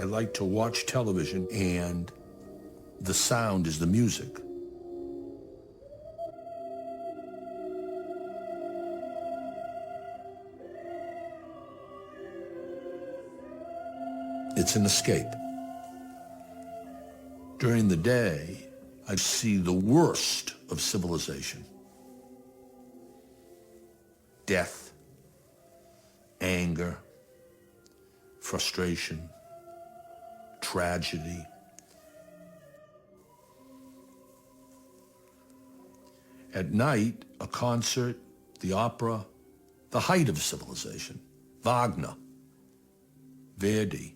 I like to watch television, and the sound is the music. It's an escape. During the day, I see the worst of civilization. Death, anger, frustration, tragedy. At night, a concert, the opera, the height of civilization. Wagner, Verdi,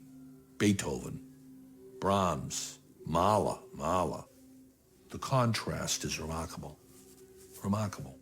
Beethoven, Brahms, Mahler. The contrast is remarkable. Remarkable.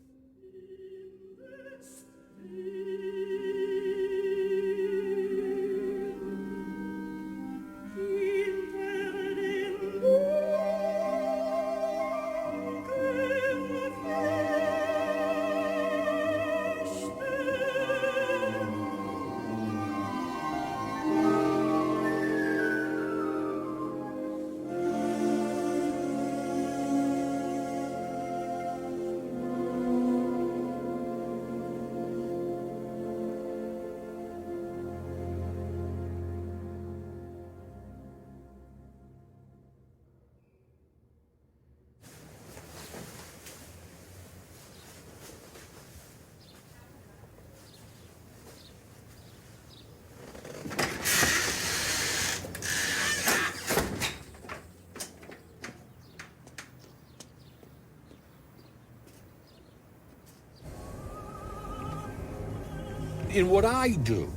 In what I do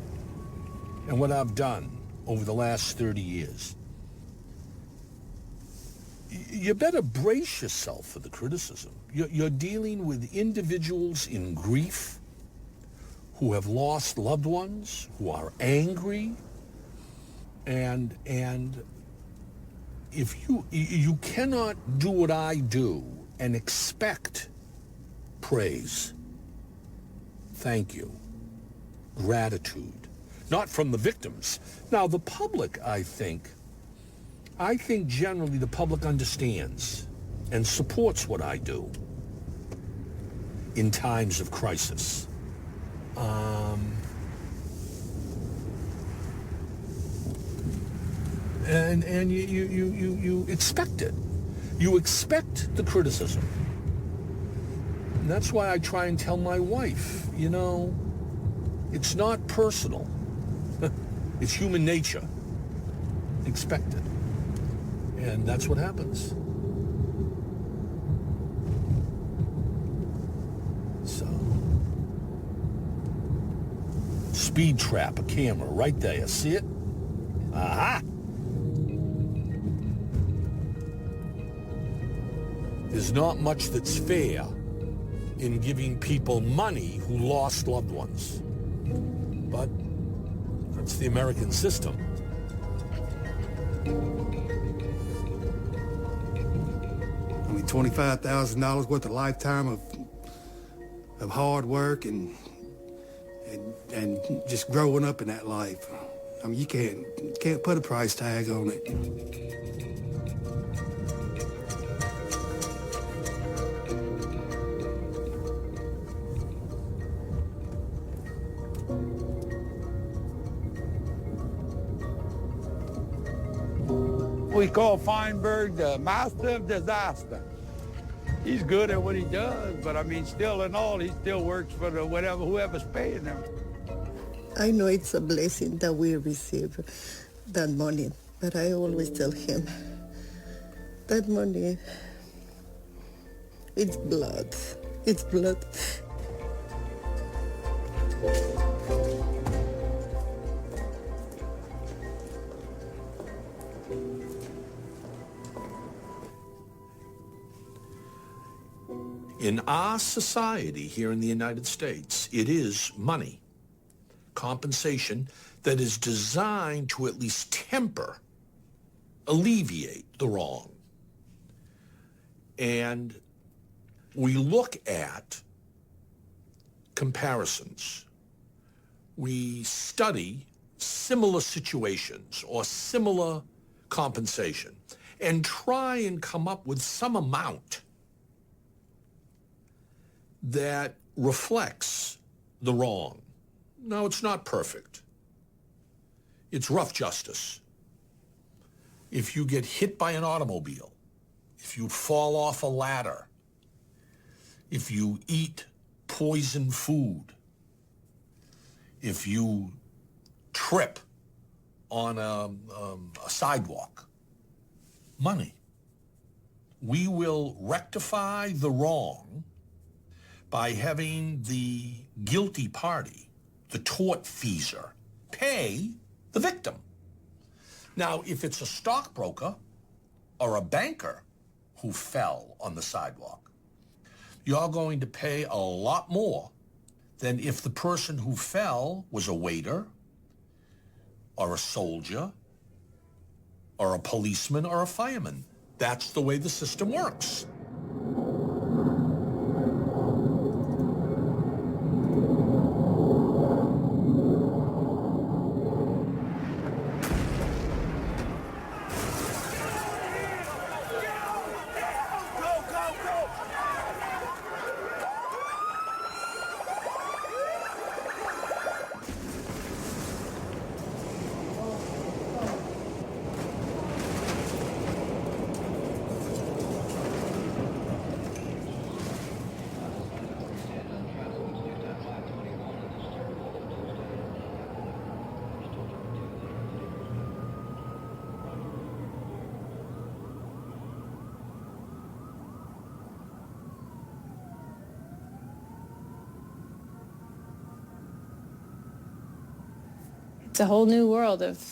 and what I've done over the last 30 years, you better brace yourself for the criticism. You're dealing with individuals in grief who have lost loved ones, who are angry, and if you cannot do what I do and expect praise, thank you, gratitude, not from the victims. Now, the public, I think generally the public understands and supports what I do in times of crisis. And you expect it. You expect the criticism. And that's why I try and tell my wife, it's not personal. It's human nature. Expect it. And that's what happens. So, speed trap, a camera right there. You see it? Aha! There's not much that's fair in giving people money who lost loved ones. But that's the American system. I mean, $25,000 worth of lifetime of hard work and just growing up in that life. I mean, you can't put a price tag on it. We call Feinberg the master of disaster. He's good at what he does, but I mean, still in all, he still works for whoever's paying him. I know it's a blessing that we receive that money, but I always tell him, that money, it's blood. It's blood. In our society here in the United States, it is money, compensation that is designed to at least temper, alleviate the wrong. And we look at comparisons. We study similar situations or similar compensation and try and come up with some amount that reflects the wrong. Now, it's not perfect. It's rough justice. If you get hit by an automobile, if you fall off a ladder, if you eat poison food, if you trip on a sidewalk, money. We will rectify the wrong by having the guilty party, the tortfeasor, pay the victim. Now, if it's a stockbroker or a banker who fell on the sidewalk, you're going to pay a lot more than if the person who fell was a waiter or a soldier or a policeman or a fireman. That's the way the system works. It's a whole new world of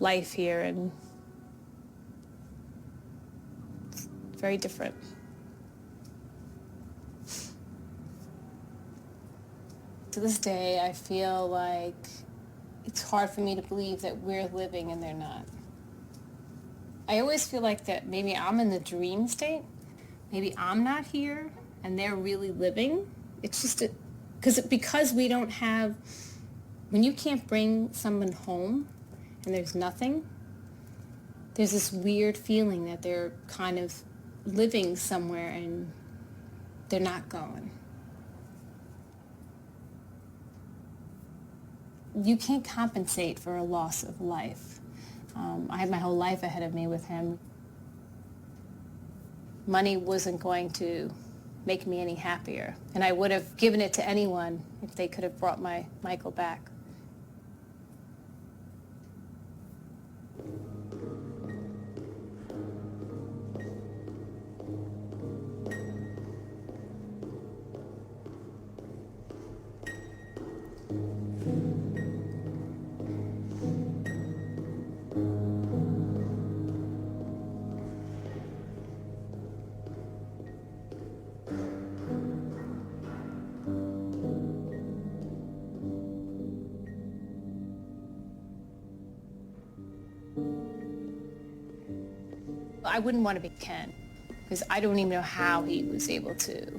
life here, and it's very different. To this day, I feel like it's hard for me to believe that we're living and they're not. I always feel like that maybe I'm in the dream state. Maybe I'm not here and they're really living. It's just because we don't have, when you can't bring someone home and there's nothing, there's this weird feeling that they're kind of living somewhere and they're not going. You can't compensate for a loss of life. I had my whole life ahead of me with him. Money wasn't going to make me any happier, and I would have given it to anyone if they could have brought my Michael back. I wouldn't want to be Ken, because I don't even know how he was able to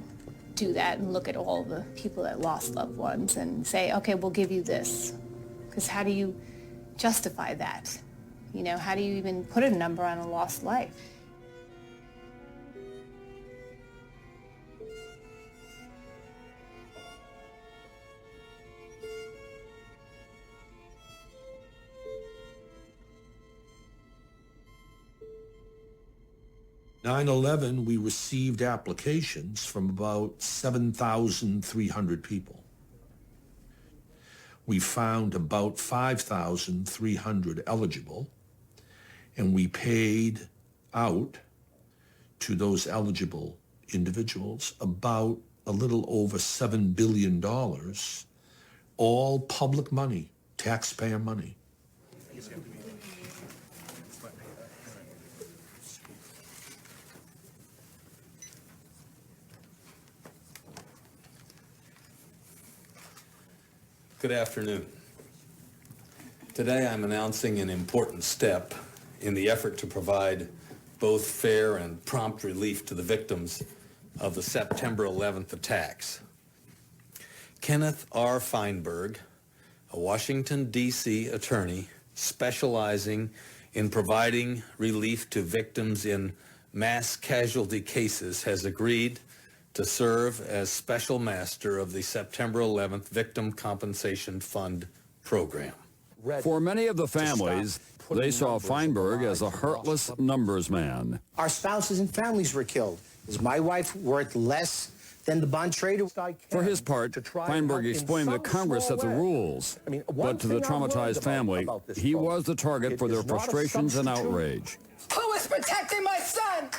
do that and look at all the people that lost loved ones and say, okay, we'll give you this. Because how do you justify that? You know, how do you even put a number on a lost life? On 9/11, we received applications from about 7,300 people. We found about 5,300 eligible, and we paid out to those eligible individuals about a little over $7 billion, all public money, taxpayer money. Good afternoon. Today I'm announcing an important step in the effort to provide both fair and prompt relief to the victims of the September 11th attacks. Kenneth R. Feinberg, a Washington, D.C. attorney specializing in providing relief to victims in mass casualty cases, has agreed to serve as special master of the September 11th Victim Compensation Fund program. For many of the families, they saw Feinberg as a heartless numbers man. Our spouses and families were killed. Is my wife worth less than the bond trader? For his part, Feinberg explained that Congress set the rules, but to the traumatized family, he was the target for their frustrations and outrage. Who is protecting my son?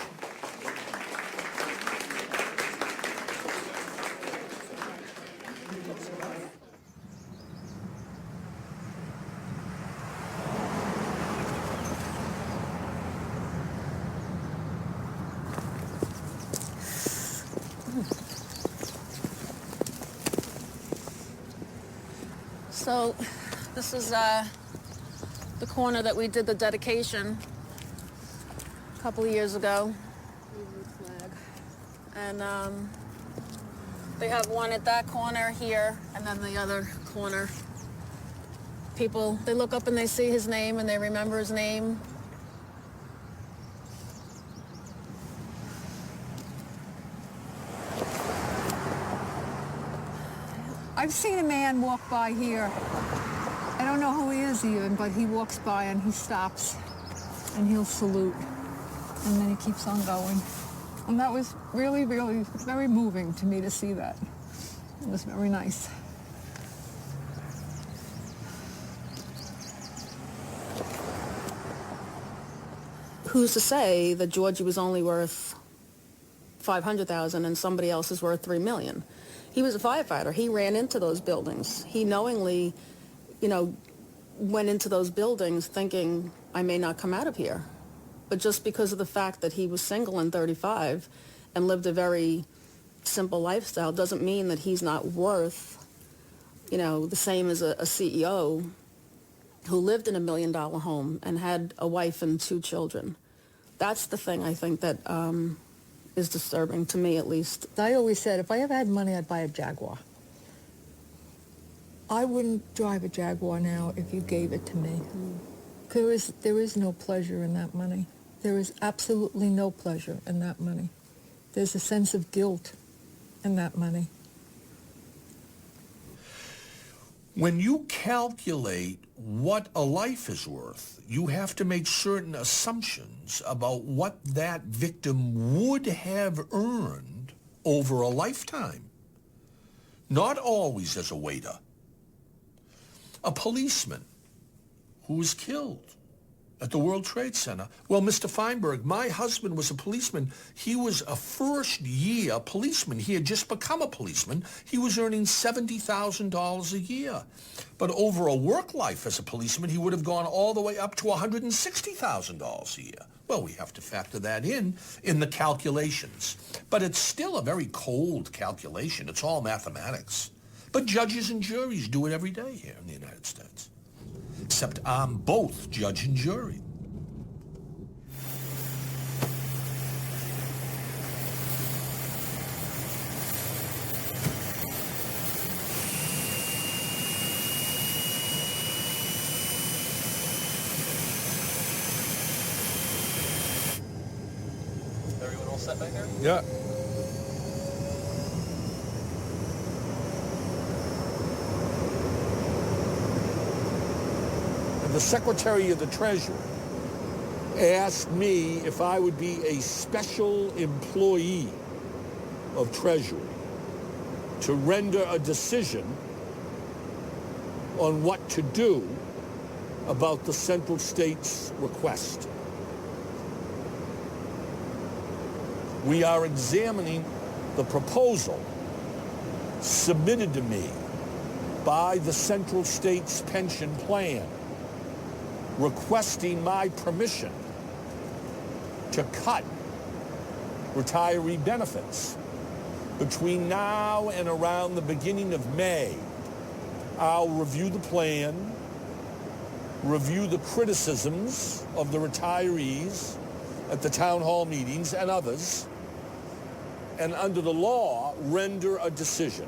So this is the corner that we did the dedication a couple of years ago. And they have one at that corner here, and then the other corner. People, they look up and they see his name and they remember his name. I've seen a man walk by here. I don't know who he is even, but he walks by and he stops and he'll salute. And then he keeps on going. And that was really, really very moving to me to see that. It was very nice. Who's to say that Georgie was only worth $500,000 and somebody else is worth $3 million? He was a firefighter. He ran into those buildings. He knowingly, went into those buildings thinking, I may not come out of here. But just because of the fact that he was single and 35 and lived a very simple lifestyle doesn't mean that he's not worth, the same as a CEO who lived in $1 million home and had a wife and 2 children. That's the thing I think that is disturbing to me, at least. I always said if I ever had money, I'd buy a Jaguar. I wouldn't drive a Jaguar now if you gave it to me. There is no pleasure in that money. There is absolutely no pleasure in that money. There's a sense of guilt in that money. When you calculate what a life is worth, you have to make certain assumptions about what that victim would have earned over a lifetime. Not always as a waiter. A policeman who was killed at the World Trade Center. Well, Mr. Feinberg, my husband was a policeman. He was a first-year policeman. He had just become a policeman. He was earning $70,000 a year. But over a work life as a policeman, he would have gone all the way up to $160,000 a year. Well, we have to factor that in the calculations. But it's still a very cold calculation. It's all mathematics. But judges and juries do it every day here in the United States. Except I'm both judge and jury. Everyone all set back there? Yeah. The Secretary of the Treasury asked me if I would be a special employee of Treasury to render a decision on what to do about the Central States request. We are examining the proposal submitted to me by the Central States Pension Plan, requesting my permission to cut retiree benefits. Between now and around the beginning of May, I'll review the plan, review the criticisms of the retirees at the town hall meetings and others, and under the law, render a decision.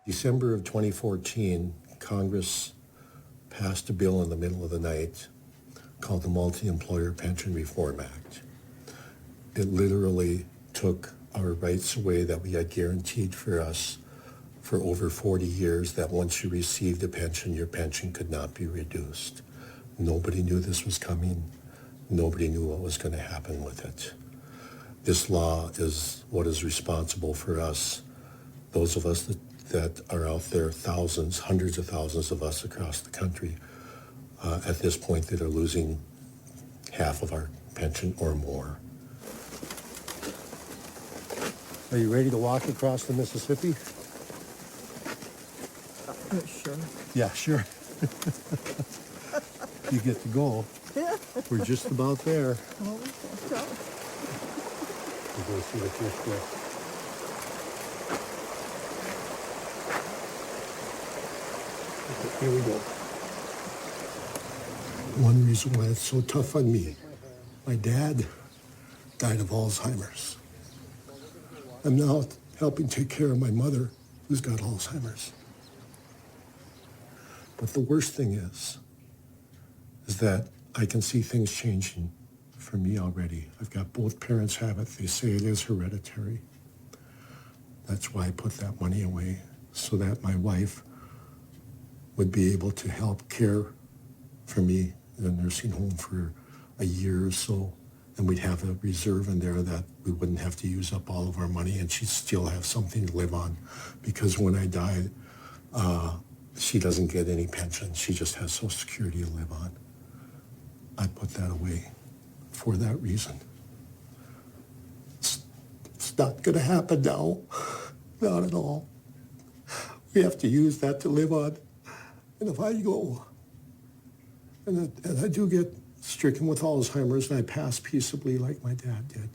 December of 2014, Congress passed a bill in the middle of the night called the Multi-Employer Pension Reform Act. It literally took our rights away that we had guaranteed for us for over 40 years, that once you received a pension, your pension could not be reduced. Nobody knew this was coming. Nobody knew what was going to happen with it. This law is what is responsible for us, those of us that are out there, thousands, hundreds of thousands of us across the country at this point that are losing half of our pension or more. Are you ready to walk across the Mississippi? Sure. Yeah, sure. You get to go. Yeah. We're just about there. Oh, okay. We're going to see the fish there. Here we go. One reason why it's so tough on me, my dad died of Alzheimer's. I'm now helping take care of my mother who's got Alzheimer's. But the worst thing is that I can see things changing for me already. I've got both parents have it. They say it is hereditary. That's why I put that money away, so that my wife would be able to help care for me in a nursing home for a year or so. And we'd have a reserve in there that we wouldn't have to use up all of our money, and she'd still have something to live on. Because when I died, she doesn't get any pension. She just has Social Security to live on. I put that away for that reason. It's not going to happen now. Not at all. We have to use that to live on. And if I go, and I do get stricken with Alzheimer's and I pass peaceably like my dad did,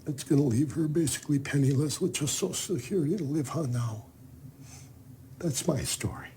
it's going to leave her basically penniless with just Social Security to live on now. That's my story.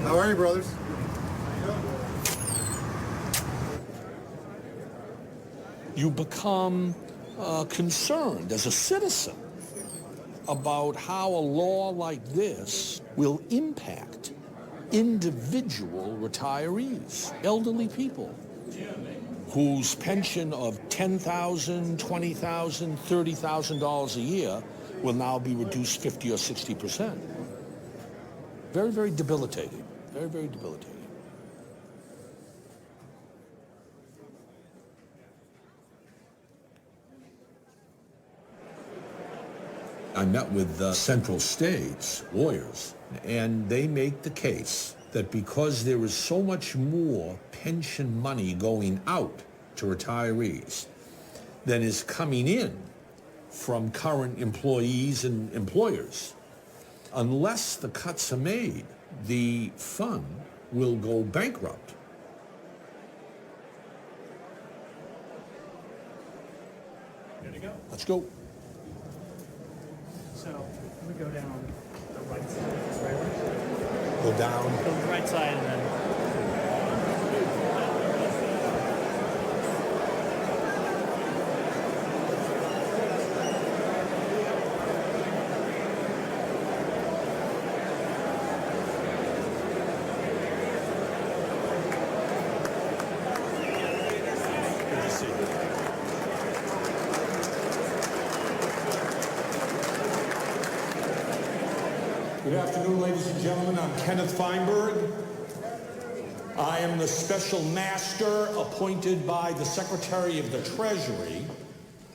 How are you, brothers? You become concerned as a citizen about how a law like this will impact individual retirees, elderly people, whose pension of $10,000, $20,000, $30,000 a year will now be reduced 50 or 60%. Very, very debilitating. Very, very debilitating. I met with Central States lawyers, and they make the case that because there is so much more pension money going out to retirees than is coming in from current employees and employers, unless the cuts are made, the fund will go bankrupt. Ready to go? Let's go. So we go down the right side of this river. Go down. Go the right side and then. afternoon, ladies and gentlemen. I'm Kena Feinberga. I am the special master appointed by the Secretary of the Treasury.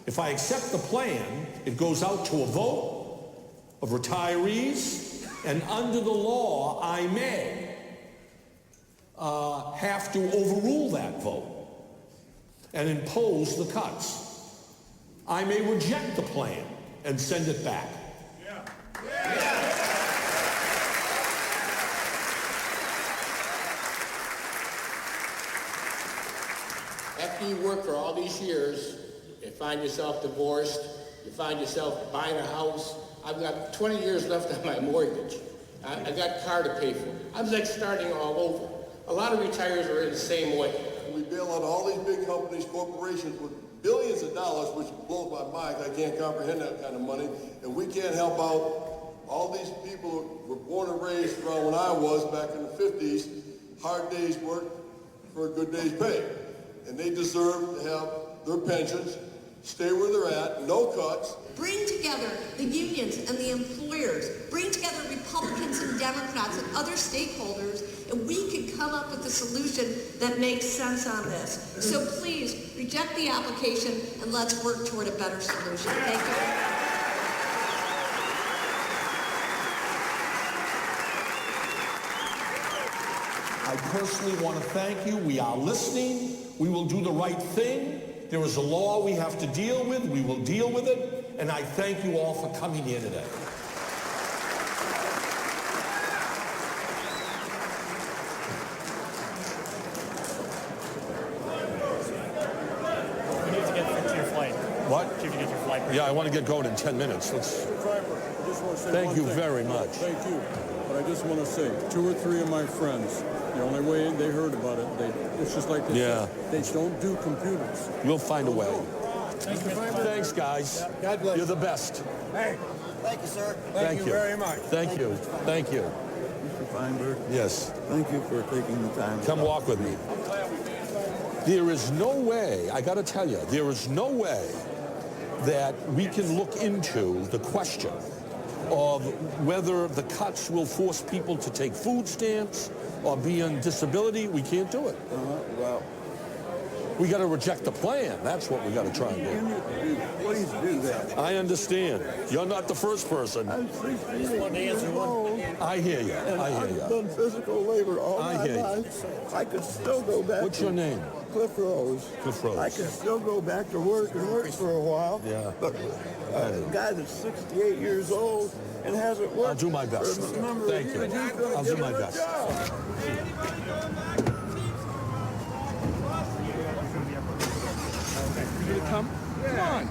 If I accept the plan, it goes out to a vote of retirees, and under the law, I may have to overrule that vote and impose the cuts. I may reject the plan and send it back. After you work for all these years, you find yourself divorced, you find yourself buying a house. I've got 20 years left on my mortgage. I got car to pay for. I'm like starting all over. A lot of retirees are in the same way. We bail out all these big companies, corporations with billions of dollars, which blows my mind. I can't comprehend that kind of money. And we can't help out all these people who were born and raised around when I was back in the 50s, hard days work for a good day's pay. And they deserve to have their pensions, stay where they're at, no cuts. Bring together the unions and the employers, bring together Republicans and Democrats and other stakeholders, and we can come up with a solution that makes sense on this. So please, reject the application and let's work toward a better solution. Thank you. I personally want to thank you. We are listening. We will do the right thing. There is a law we have to deal with. We will deal with it. And I thank you all for coming here today. You need to get to your flight. What? You need to get your flight. Yeah, I want to get going in 10 minutes. Thank you very much. Thank you. But I just want to say, 2 or 3 of my friends, the only way they heard about it, it's just like they said, they don't do computers. We'll find a way. Thank you. Thanks, guys. God bless. You're the best. Hey. Thank you, sir. Thank you you very much. Thank you. Thank you. Mr. Feinberg? Yes. Thank you for taking the time. Come walk with me. There is no way, I got to tell you, there is no way that we can look into the question of whether the cuts will force people to take food stamps or be on disability. We can't do it. Well, we got to reject the plan. That's what we got to try and do. Please do that. I understand. You're not the first person. I'm 68 years old. I hear you. And I hear I've you. done physical labor all my life. I could still go back. What's your name? Cliff Rose. Cliff Rose. I can still go back to work and work for a while. Yeah. But a guy that's 68 years old and hasn't worked. I'll do my best. For a number of Thank you. years, he's gonna I'll give do my him a best. job. You gonna come? Come on.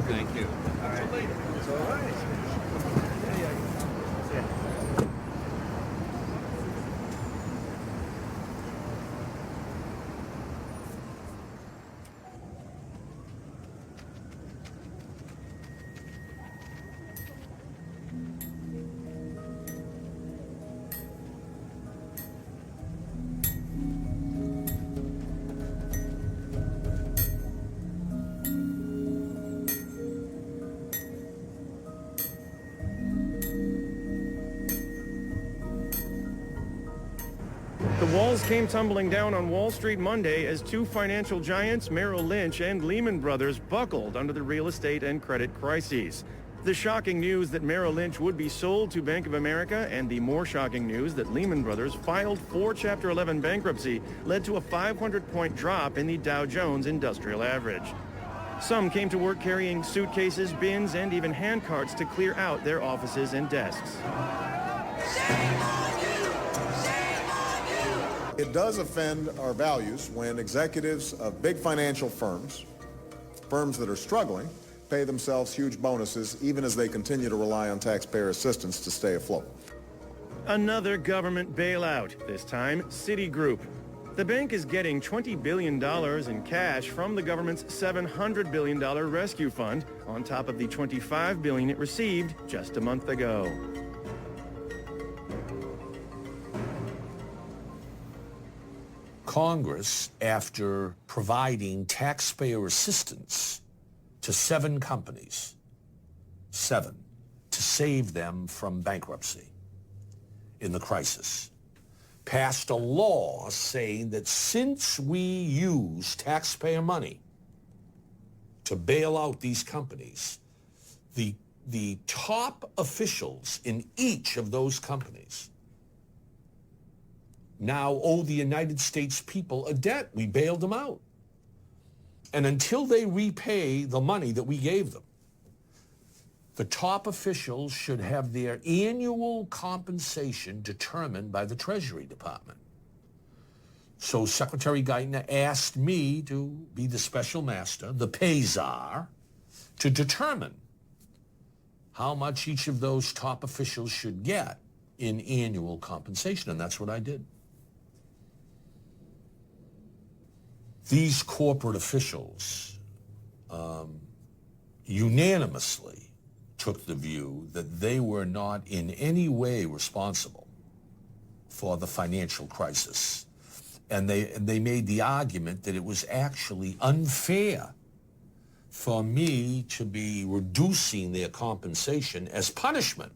Thank you. It's all right. The walls came tumbling down on Wall Street Monday as 2 financial giants, Merrill Lynch and Lehman Brothers, buckled under the real estate and credit crises. The shocking news that Merrill Lynch would be sold to Bank of America and the more shocking news that Lehman Brothers filed for Chapter 11 bankruptcy led to a 500-point drop in the Dow Jones Industrial Average. Some came to work carrying suitcases, bins, and even handcarts to clear out their offices and desks. It does offend our values when executives of big financial firms, firms that are struggling, pay themselves huge bonuses even as they continue to rely on taxpayer assistance to stay afloat. Another government bailout, this time Citigroup. The bank is getting $20 billion in cash from the government's $700 billion rescue fund on top of the $25 billion it received just a month ago. Congress, after providing taxpayer assistance to 7 companies, 7, to save them from bankruptcy in the crisis, passed a law saying that since we use taxpayer money to bail out these companies, the top officials in each of those companies now owe the United States people a debt. We bailed them out. And until they repay the money that we gave them, the top officials should have their annual compensation determined by the Treasury Department. So Secretary Geithner asked me to be the special master, the pay czar, to determine how much each of those top officials should get in annual compensation, and that's what I did. These corporate officials unanimously took the view that they were not in any way responsible for the financial crisis. And they made the argument that it was actually unfair for me to be reducing their compensation as punishment.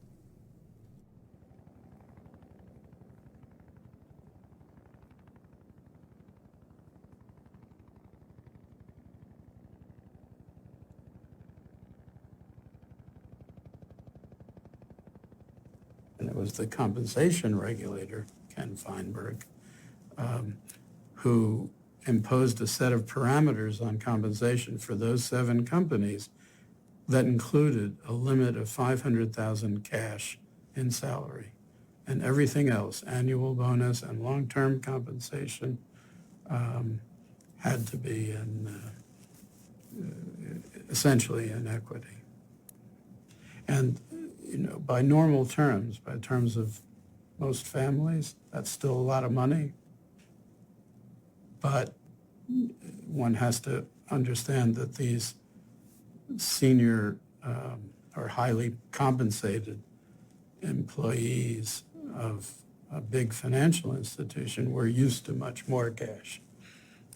And it was the compensation regulator, Kena Feinberga, who imposed a set of parameters on compensation for those 7 companies that included a limit of $500,000 cash in salary, and everything else, annual bonus and long-term compensation, had to be essentially in equity. And by normal terms, by terms of most families, that's still a lot of money. But one has to understand that these senior or highly compensated employees of a big financial institution were used to much more cash.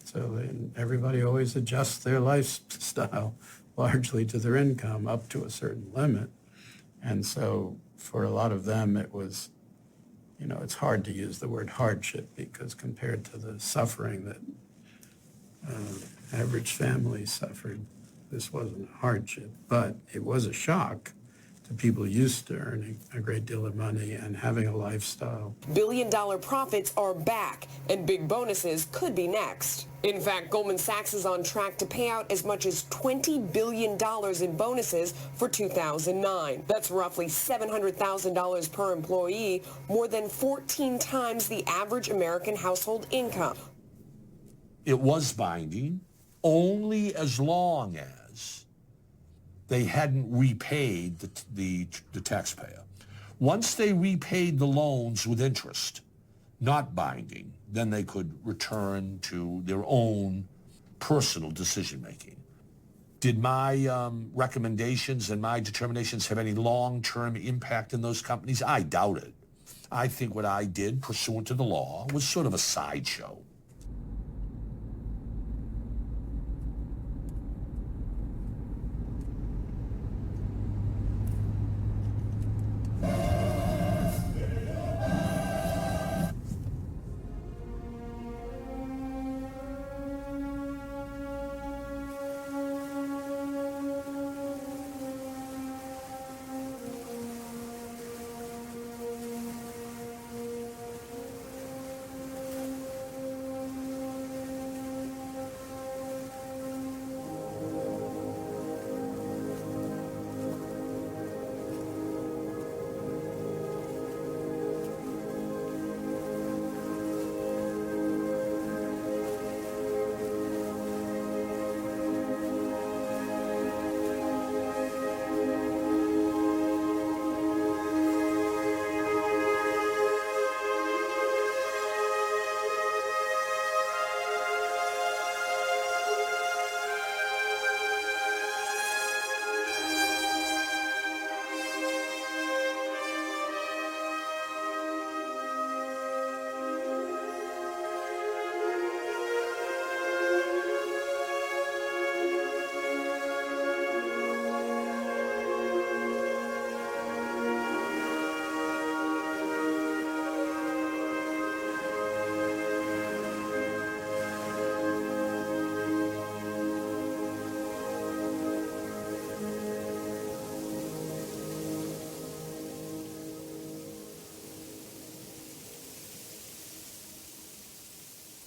So everybody always adjusts their lifestyle largely to their income up to a certain limit. And so for a lot of them, it was, it's hard to use the word hardship, because compared to the suffering that average families suffered, this wasn't a hardship. But it was a shock to people used to earning a great deal of money and having a lifestyle. Billion-dollar profits are back, and big bonuses could be next. In fact, Goldman Sachs is on track to pay out as much as $20 billion in bonuses for 2009. That's roughly $700,000 per employee, more than 14 times the average American household income. It was binding only as long as they hadn't repaid the taxpayer. Once they repaid the loans with interest, not binding, then they could return to their own personal decision-making. Did my recommendations and my determinations have any long-term impact in those companies? I doubt it. I think what I did, pursuant to the law, was sort of a sideshow.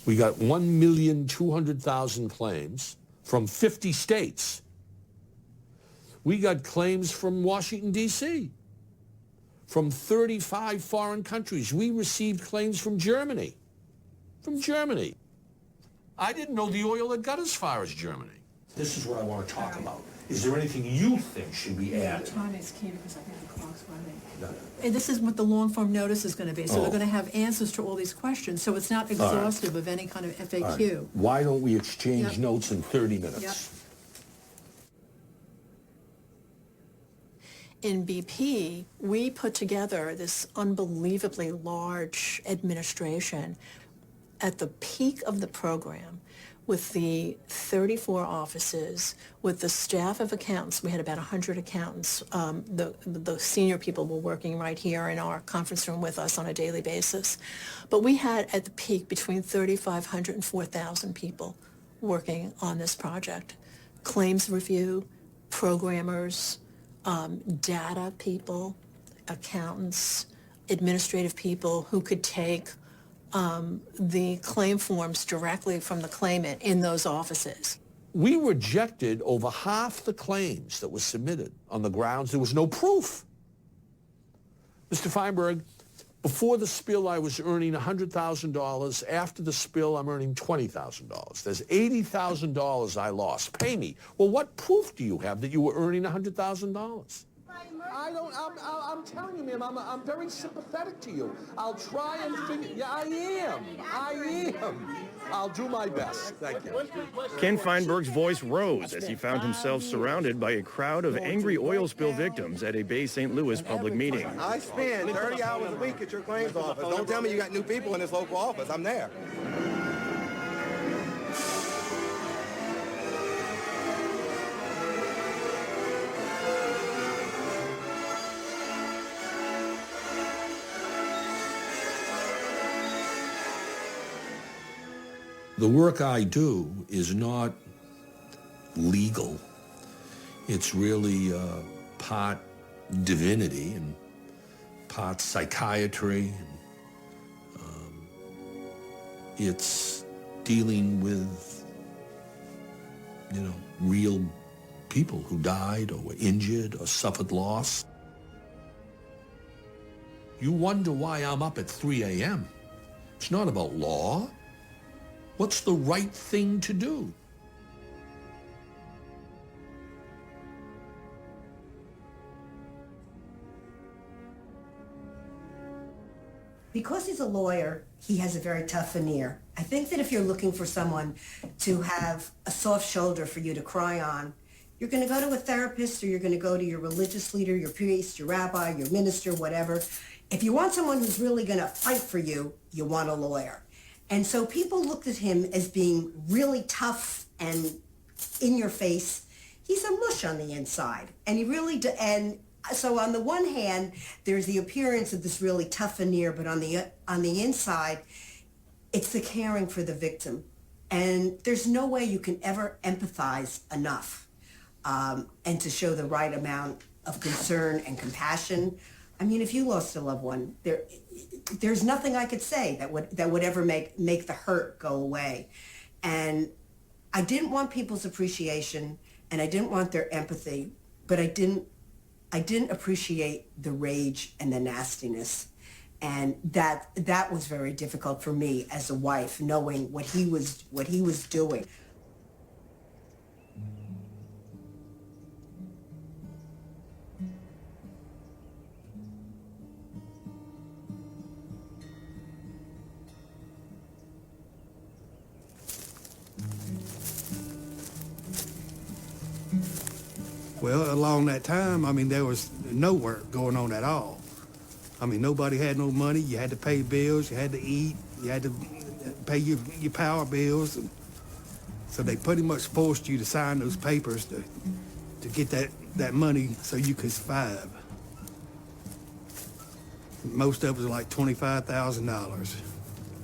We got 1,200,000 claims from 50 states. We got claims from Washington, D.C., from 35 foreign countries. We received claims from Germany. From Germany. I didn't know the oil had got as far as Germany. This is what I want to talk about. Is there anything you think should be added? Time is key because I think the clock's running. And this is what the long form notice is going to be. So they're going to have answers to all these questions. So it's not exhaustive of any kind of FAQ. Right. Why don't we exchange notes in 30 minutes? Yep. In BP, we put together this unbelievably large administration at the peak of the program with the 34 offices, with the staff of accountants. We had about 100 accountants. The senior people were working right here in our conference room with us on a daily basis. But we had at the peak between 3,500 and 4,000 people working on this project. Claims review, programmers, data people, accountants, administrative people who could take the claim forms directly from the claimant in those offices. We rejected over half the claims that were submitted on the grounds there was no proof. Mr. Feinberg, before the spill I was earning $100,000. After the spill I'm earning $20,000. There's $80,000 I lost. Pay me. Well, what proof do you have that you were earning $100,000? I'm telling you, ma'am, I'm very sympathetic to you. I'll try and figure, yeah, I am. I'll do my best. Thank you. Ken Feinberg's voice rose as he found himself surrounded by a crowd of angry oil spill victims at a Bay St. Louis public meeting. I spend 30 hours a week at your claims office. Don't tell me you got new people in this local office. I'm there. The work I do is not legal. It's really part divinity and part psychiatry. It's dealing with, real people who died or were injured or suffered loss. You wonder why I'm up at 3 a.m. It's not about law. What's the right thing to do? Because he's a lawyer, he has a very tough veneer. I think that if you're looking for someone to have a soft shoulder for you to cry on, you're going to go to a therapist or you're going to go to your religious leader, your priest, your rabbi, your minister, whatever. If you want someone who's really going to fight for you, you want a lawyer. And so people looked at him as being really tough and in your face. He's a mush on the inside. And he really, and so on the one hand, there's the appearance of this really tough veneer, but on the inside, it's the caring for the victim. And there's no way you can ever empathize enough and to show the right amount of concern and compassion. I mean, if you lost a loved one, there's nothing I could say that would ever make the hurt go away. And I didn't want people's appreciation and I didn't want their empathy, but I didn't appreciate the rage and the nastiness. And that was very difficult for me as a wife, knowing what he was doing. Well, along that time, I mean, there was no work going on at all. I mean, nobody had no money. You had to pay bills. You had to eat. You had to pay your power bills. And so they pretty much forced you to sign those papers to get that money so you could survive. Most of it was like $25,000.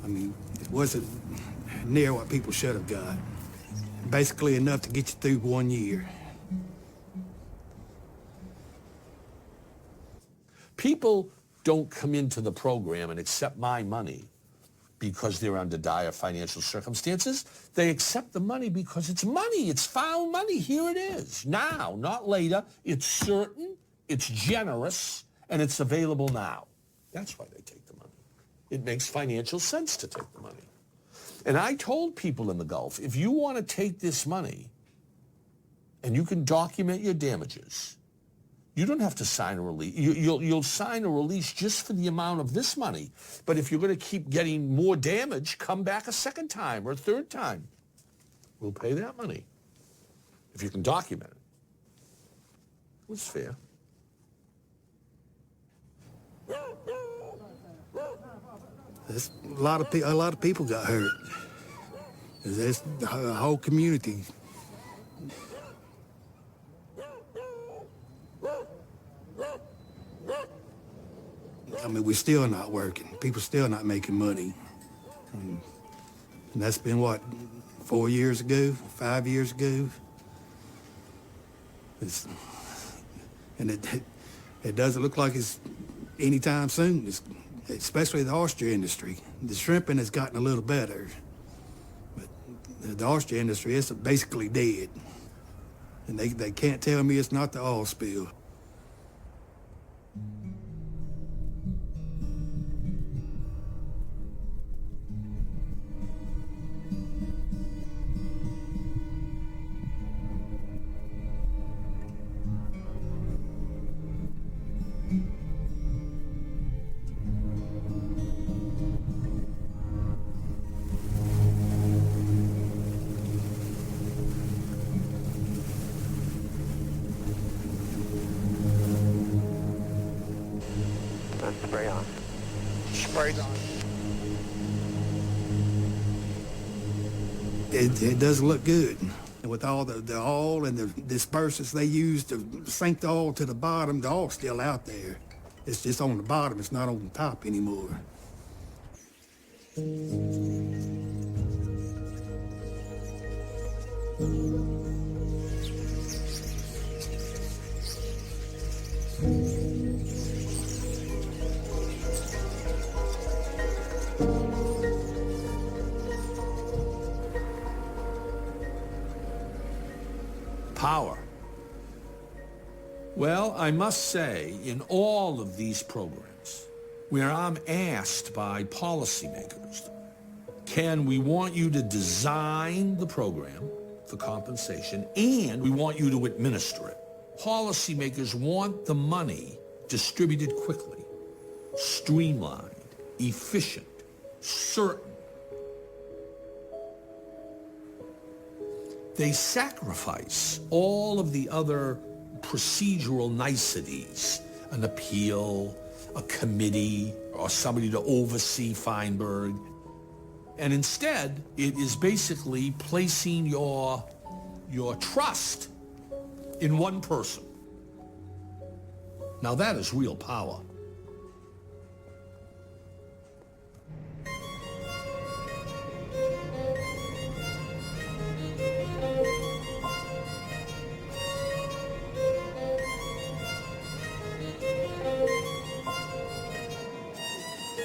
I mean, it wasn't near what people should have got. Basically enough to get you through 1 year. People don't come into the program and accept my money because they're under dire financial circumstances. They accept the money because it's money. It's found money. Here it is. Now, not later. It's certain, it's generous, and it's available now. That's why they take the money. It makes financial sense to take the money. And I told people in the Gulf, if you want to take this money and you can document your damages, you don't have to sign a release. You'll sign a release just for the amount of this money. But if you're going to keep getting more damage, come back a second time or a third time. We'll pay that money if you can document it. It was fair. A lot of people got hurt. There's the whole community. I mean, we're still not working. People still not making money. And that's been, what, 4 years ago, 5 years ago? It doesn't look like it's anytime soon, especially the oyster industry. The shrimping has gotten a little better, but the oyster industry is basically dead. And they can't tell me it's not the oil spill. Spray on. Spray on. It doesn't look good. And with all the oil and the dispersants they use to sink the oil to the bottom, the oil's still out there. It's just on the bottom, it's not on the top anymore. Power. Well, I must say, in all of these programs, where I'm asked by policymakers, Ken, we want you to design the program for compensation, and we want you to administer it. Policymakers want the money distributed quickly, streamlined, efficient, certain. They sacrifice all of the other procedural niceties, an appeal, a committee, or somebody to oversee Feinberg. And instead, it is basically placing your trust in one person. Now that is real power.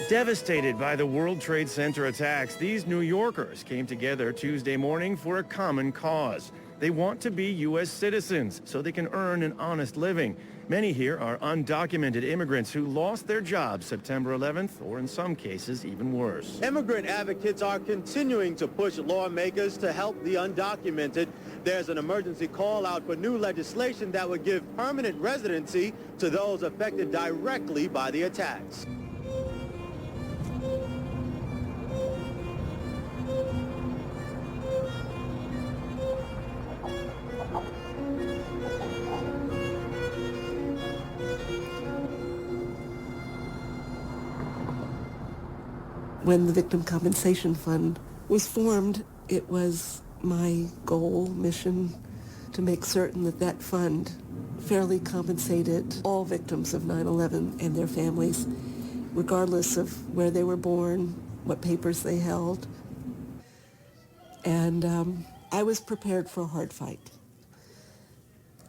Devastated by the World Trade Center attacks, these New Yorkers came together Tuesday morning for a common cause. They want to be U.S. citizens so they can earn an honest living. Many here are undocumented immigrants who lost their jobs September 11th, or in some cases, even worse. Immigrant advocates are continuing to push lawmakers to help the undocumented. There's an emergency call out for new legislation that would give permanent residency to those affected directly by the attacks. When the Victim Compensation Fund was formed, it was my goal, mission, to make certain that that fund fairly compensated all victims of 9/11 and their families, regardless of where they were born, what papers they held. And I was prepared for a hard fight.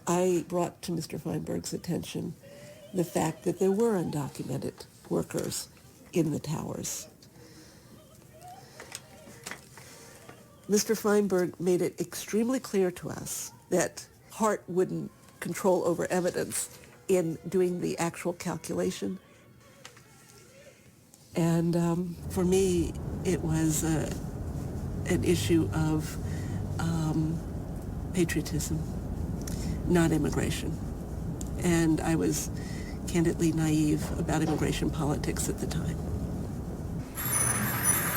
I brought to Mr. Feinberg's attention the fact that there were undocumented workers in the towers. Mr. Feinberg made it extremely clear to us that heart wouldn't control over evidence in doing the actual calculation. And for me, it was an issue of patriotism, not immigration. And I was candidly naive about immigration politics at the time.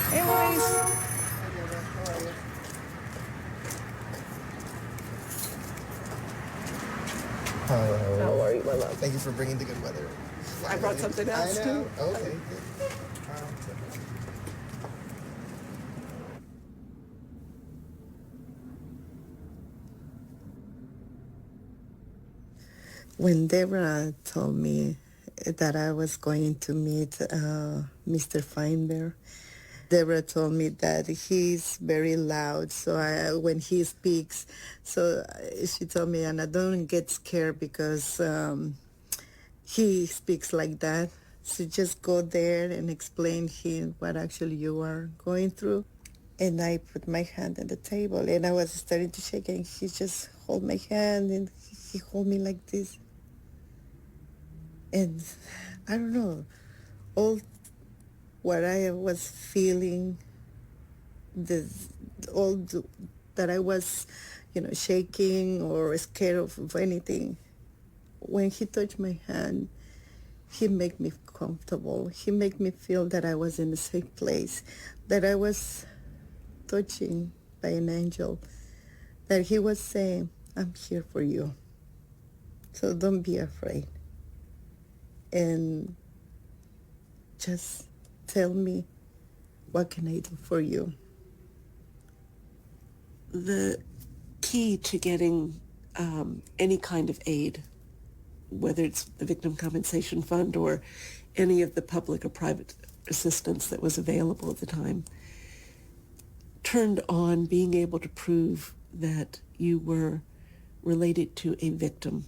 Hey, Maurice. How are you, my love? Thank you for bringing the good weather. I brought something else, I know. too. Okay, good. When Deborah told me that I was going to meet Mr. Feinberg, Deborah told me that he's very loud, so when he speaks, so she told me, and I don't get scared because he speaks like that. So just go there and explain him what actually you are going through. And I put my hand on the table, and I was starting to shake, and he just hold my hand, and he hold me like this. And I don't know, all what I was feeling, that I was, shaking or scared of anything. When he touched my hand, he made me comfortable. He made me feel that I was in a safe place, that I was touching by an angel, that he was saying, I'm here for you, so don't be afraid. And just tell me, what can I do for you? The key to getting any kind of aid, whether it's the Victim Compensation Fund or any of the public or private assistance that was available at the time, turned on being able to prove that you were related to a victim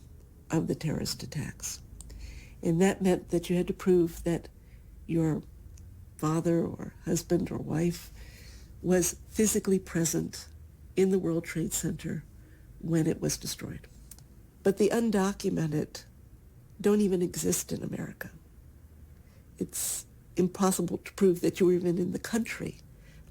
of the terrorist attacks. And that meant that you had to prove that your father or husband or wife was physically present in the World Trade Center when it was destroyed. But the undocumented don't even exist in America. It's impossible to prove that you were even in the country,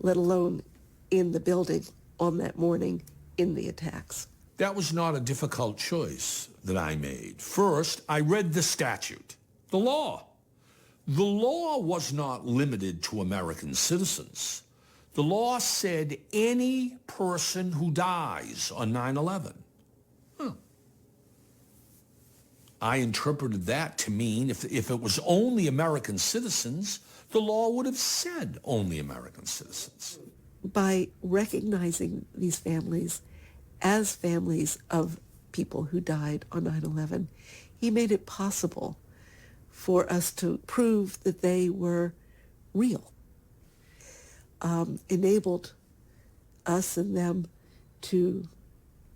let alone in the building on that morning in the attacks. That was not a difficult choice that I made. First, I read the statute, the law. The law was not limited to American citizens. The law said any person who dies on 9/11. I interpreted that to mean if it was only American citizens, the law would have said only American citizens. By recognizing these families as families of people who died on 9/11, he made it possible for us to prove that they were real, enabled us and them to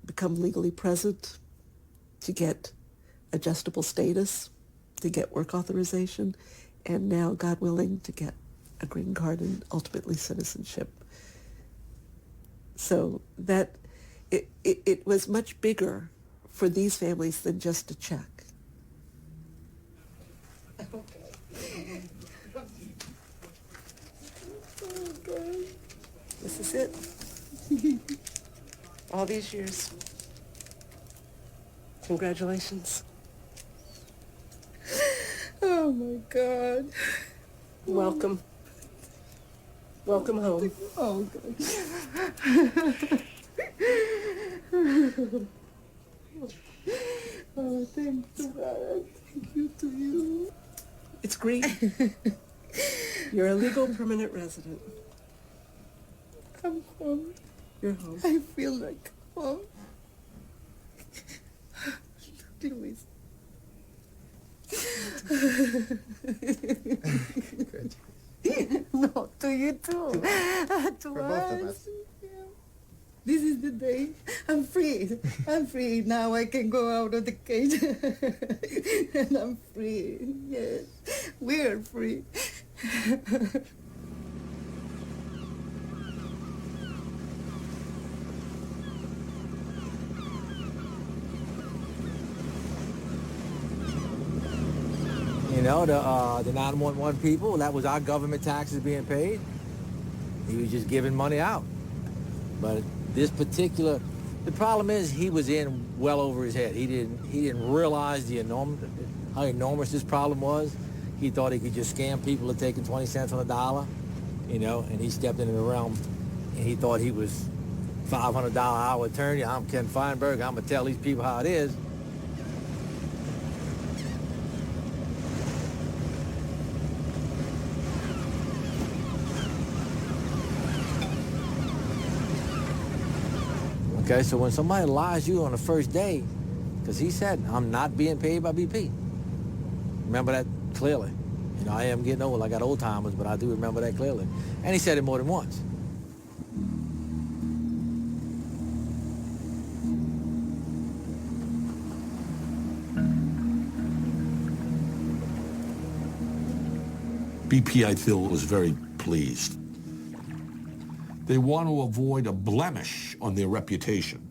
become legally present, to get adjustable status, to get work authorization, and now, God willing, to get a green card and ultimately citizenship. So that it was much bigger for these families than just a check. This is it. All these years. Congratulations. Oh my God. Welcome. Welcome home. Oh God. Oh, thank you, God. Thank you to you. It's green. You're a legal permanent resident. I'm home. You're home. I feel like home. Please. Good. No, to you too. To For both of us. Yeah. This is the day. I'm free. I'm free. Now I can go out of the cage. And I'm free. Yes. We're free. know, the 911 people, that was our government taxes being paid. He was just giving money out. But this particular, the problem is he was in well over his head. He didn't realize how enormous this problem was. He thought he could just scam people into taking 20 cents on a dollar, you know, and he stepped into the realm and he thought he was $500 hour attorney. I'm Kena Feinberga. I'm going to tell these people how it is. Okay, so when somebody lies you on the first day, because he said, I'm not being paid by BP. Remember that clearly. You know, I am getting old. I got old timers, but I do remember that clearly. And he said it more than once. BP, I feel, was very pleased. They want to avoid a blemish on their reputation.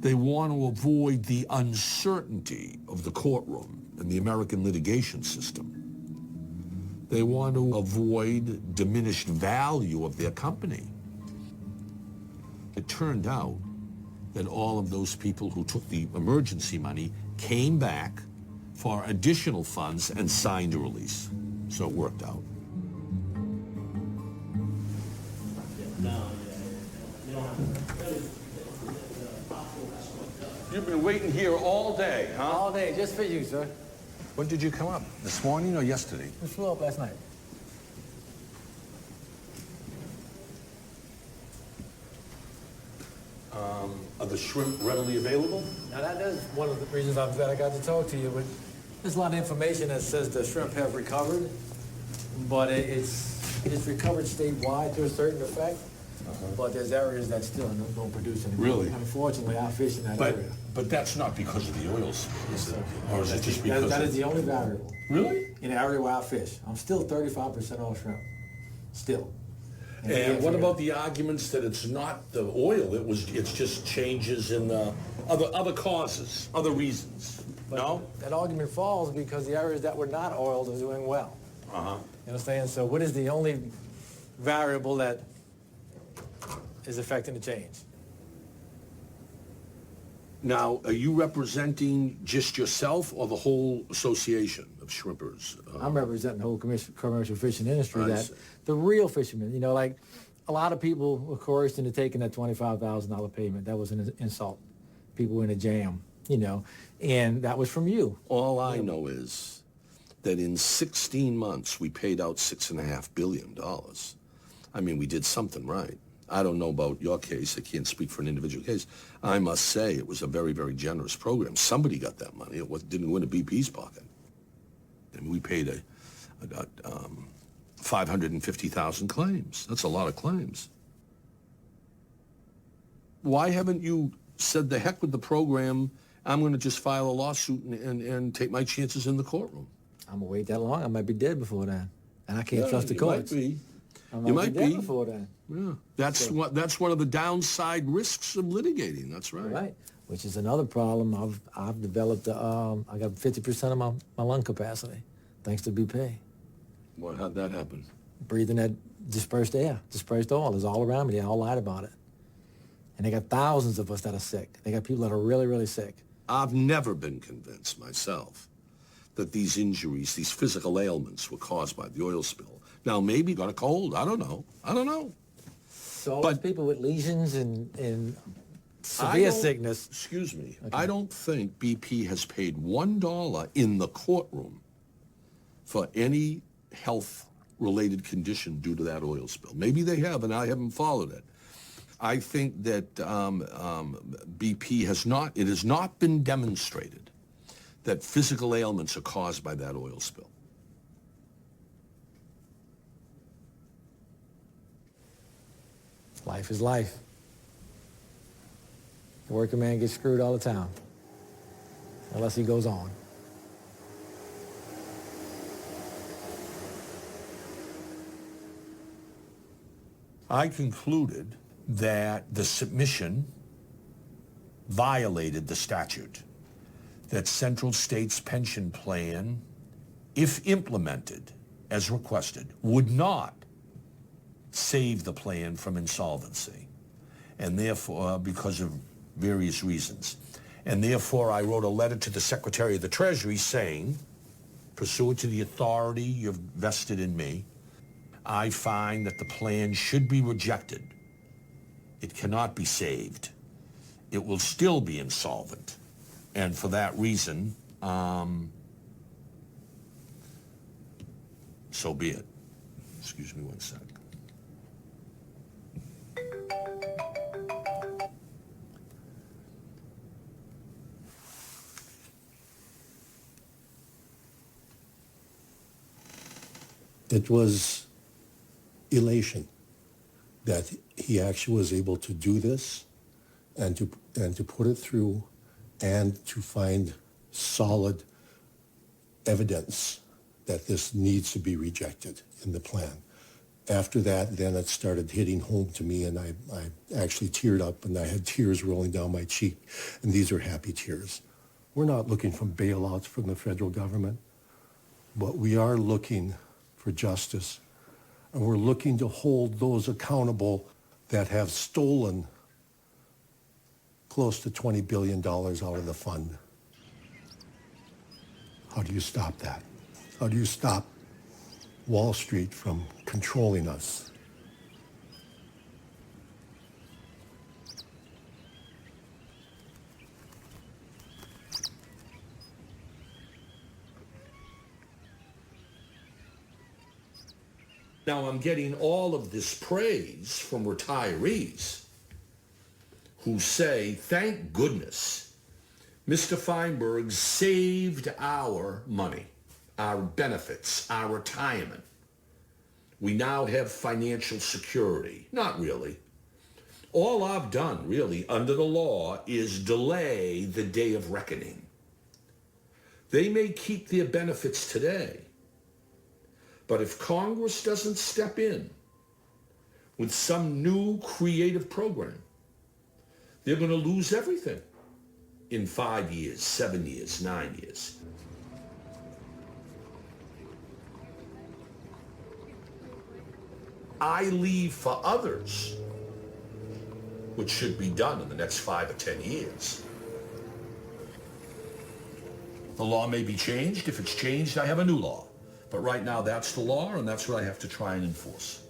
They want to avoid the uncertainty of the courtroom and the American litigation system. They want to avoid diminished value of their company. It turned out that all of those people who took the emergency money came back for additional funds and signed a release. So it worked out. You've been waiting here all day, huh? All day, just for you, sir. When did you come up? This morning or yesterday? I flew up last night. Are the shrimp readily available? Now that is one of the reasons I'm glad I got to talk to you. But there's a lot of information that says the shrimp have recovered, but it's recovered statewide to a certain effect. But there's areas that still don't produce anything. Really? Unfortunately, I fish in that area. But that's not because of the oil spill, is it? Or is it just because that is the only variable. Really? In the area where I fish. I'm still 35% off shrimp. Still. And what about the arguments that it's not the oil, it's just changes in other causes, other reasons? But no? That argument falls because the areas that were not oiled are doing well. Uh-huh. You understand? So what is the only variable that is affecting the change? Now, are you representing just yourself or the whole association of shrimpers? I'm representing the whole commercial fishing industry. I That see. the real fishermen, you know, like a lot of people were coerced into taking that $25,000 payment. That was an insult. People were in a jam, you know, and that was from you. All I know is that in 16 months, we paid out $6.5 billion. I mean, we did something right. I don't know about your case. I can't speak for an individual case. I must say it was a very, very generous program. Somebody got that money. It didn't go into BP's pocket. And we paid I got 550,000 claims. That's a lot of claims. Why haven't you said the heck with the program? I'm going to just file a lawsuit and take my chances in the courtroom. I'm going to wait that long. I might be dead before then. And I can't trust the courts. You might be. You might be dead before then. Yeah, that's one of the downside risks of litigating. That's right. Right, which is another problem. I've developed. I got 50% of my lung capacity, thanks to BP. How'd that happen? Breathing that dispersed air, dispersed oil is all around me. They all lied about it, and they got thousands of us that are sick. They got people that are really, really sick. I've never been convinced myself that these injuries, these physical ailments, were caused by the oil spill. Now, maybe got a cold. I don't know. So but people with lesions and severe sickness. Excuse me. Okay. I don't think BP has paid $1 in the courtroom for any health-related condition due to that oil spill. Maybe they have, and I haven't followed it. I think that BP has not been demonstrated that physical ailments are caused by that oil spill. Life is life. The working man gets screwed all the time, unless he goes on. I concluded that the submission violated the statute, that Central States Pension Plan if implemented as requested, would not save the plan from insolvency, and therefore, because of various reasons. And therefore, I wrote a letter to the Secretary of the Treasury saying, pursuant to the authority you've vested in me, I find that the plan should be rejected. It cannot be saved. It will still be insolvent. And for that reason, so be it. Excuse me one sec. It was elation that he actually was able to do this and to put it through and to find solid evidence that this needs to be rejected in the plan. After that, then it started hitting home to me, and I actually teared up, and I had tears rolling down my cheek, and these are happy tears. We're not looking for bailouts from the federal government, but we are looking for justice, and we're looking to hold those accountable that have stolen close to $20 billion out of the fund. How do you stop that? How do you stop Wall Street from controlling us? Now I'm getting all of this praise from retirees who say, thank goodness, Mr. Feinberg saved our money, our benefits, our retirement. We now have financial security. Not really. All I've done, really, under the law, is delay the day of reckoning. They may keep their benefits today, but if Congress doesn't step in with some new creative program, they're going to lose everything in 5 years, 7 years, 9 years. I leave for others, which should be done in the next 5 or 10 years. The law may be changed. If it's changed, I have a new law. But right now, that's the law, and that's what I have to try and enforce.